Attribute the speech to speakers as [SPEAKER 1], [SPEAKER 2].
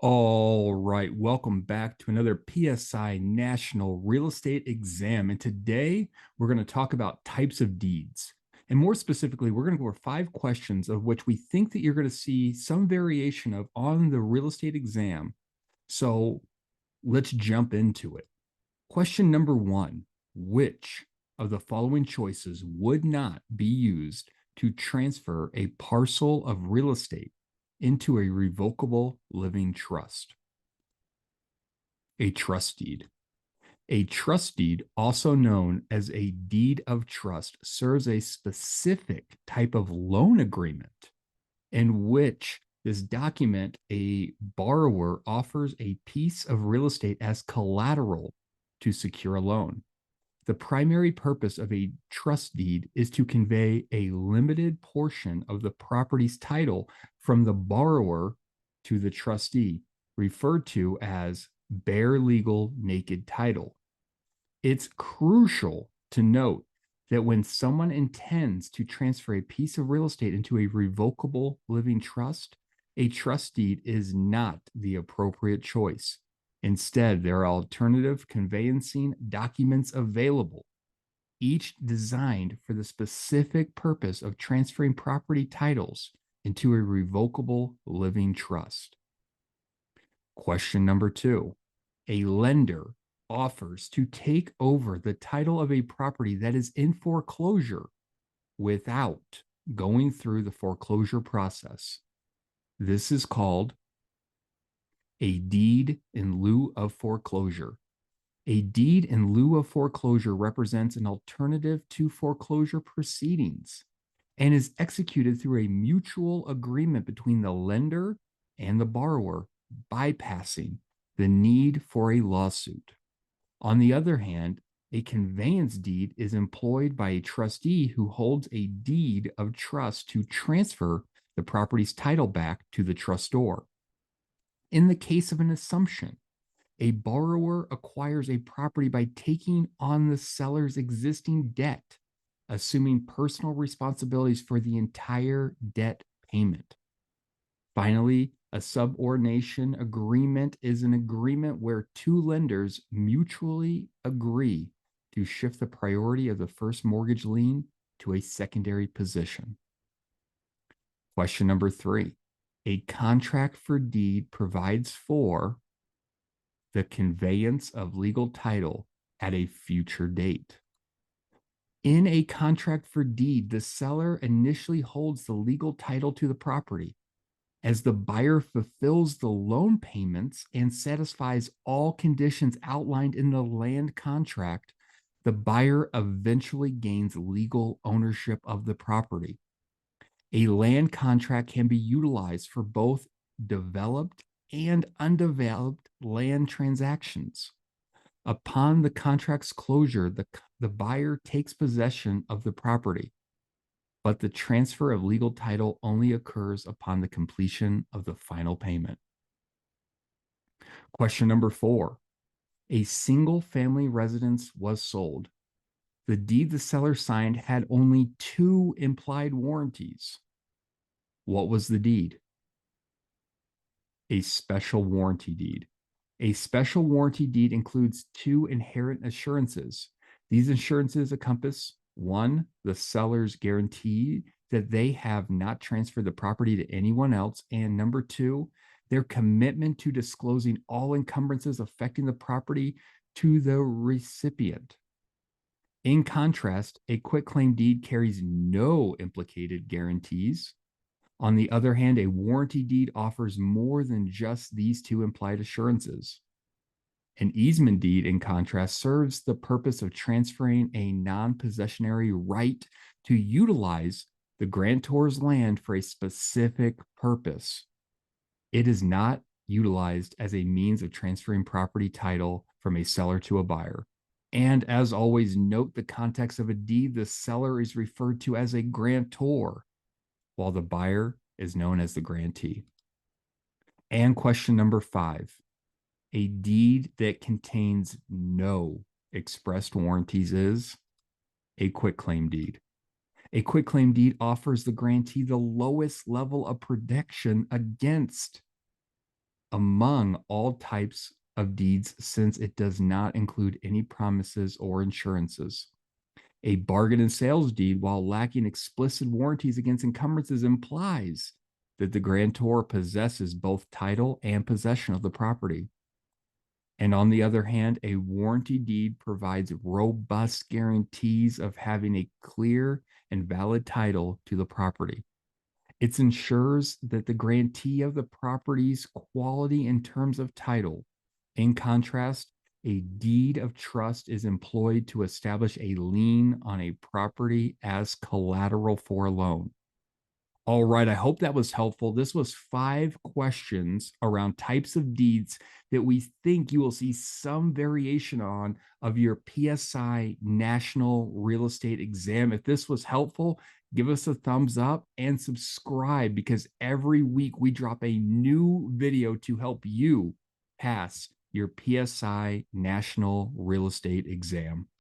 [SPEAKER 1] All right, welcome back to another PSI National Real Estate Exam. And today we're going to talk about types of deeds. And more specifically, we're going to go over 5 questions of which we think that you're going to see some variation of on the real estate exam. So let's jump into it. Question number 1: which of the following choices would not be used to transfer a parcel of real estate into a revocable living trust? A trust deed. A trust deed, also known as a deed of trust, serves a specific type of loan agreement in which this document a borrower offers a piece of real estate as collateral to secure a loan. The primary purpose of a trust deed is to convey a limited portion of the property's title from the borrower to the trustee, referred to as bare legal naked title. It's crucial to note that when someone intends to transfer a piece of real estate into a revocable living trust, a trust deed is not the appropriate choice. Instead, there are alternative conveyancing documents available, each designed for the specific purpose of transferring property titles into a revocable living trust. Question number 2: a lender offers to take over the title of a property that is in foreclosure without going through the foreclosure process. This is called a deed in lieu of foreclosure. A deed in lieu of foreclosure represents an alternative to foreclosure proceedings and is executed through a mutual agreement between the lender and the borrower, bypassing the need for a lawsuit. On the other hand, a conveyance deed is employed by a trustee who holds a deed of trust to transfer the property's title back to the trustor. In the case of an assumption, a borrower acquires a property by taking on the seller's existing debt, assuming personal responsibilities for the entire debt payment. Finally, a subordination agreement is an agreement where two lenders mutually agree to shift the priority of the first mortgage lien to a secondary position. Question number 3: a contract for deed provides for the conveyance of legal title at a future date. In a contract for deed, the seller initially holds the legal title to the property. As the buyer fulfills the loan payments and satisfies all conditions outlined in the land contract, the buyer eventually gains legal ownership of the property. A land contract can be utilized for both developed and undeveloped land transactions. Upon the contract's closure, the buyer takes possession of the property, but the transfer of legal title only occurs upon the completion of the final payment. Question number 4: a single family residence was sold. The deed the seller signed had only 2 implied warranties. What was the deed? A special warranty deed. A special warranty deed includes 2 inherent assurances. These assurances encompass: 1, the seller's guarantee that they have not transferred the property to anyone else, and number 2, their commitment to disclosing all encumbrances affecting the property to the recipient. In contrast, a quitclaim deed carries no implicated guarantees. On the other hand, a warranty deed offers more than just these 2 implied assurances. An easement deed, in contrast, serves the purpose of transferring a non-possessionary right to utilize the grantor's land for a specific purpose. It is not utilized as a means of transferring property title from a seller to a buyer. And as always, note the context of a deed. The seller is referred to as a grantor, while the buyer is known as the grantee. And question number 5: a deed that contains no expressed warranties is a quitclaim deed. A quitclaim deed offers the grantee the lowest level of protection against among all types of deeds since it does not include any promises or insurances. A bargain and sales deed, while lacking explicit warranties against encumbrances, implies that the grantor possesses both title and possession of the property. And on the other hand, a warranty deed provides robust guarantees of having a clear and valid title to the property. It ensures that the grantee of the property's quality in terms of title. In contrast, a deed of trust is employed to establish a lien on a property as collateral for a loan. All right, I hope that was helpful. This was 5 questions around types of deeds that we think you will see some variation on of your PSI National Real Estate Exam. If this was helpful, give us a thumbs up and subscribe, because every week we drop a new video to help you pass your PSI National Real Estate Exam.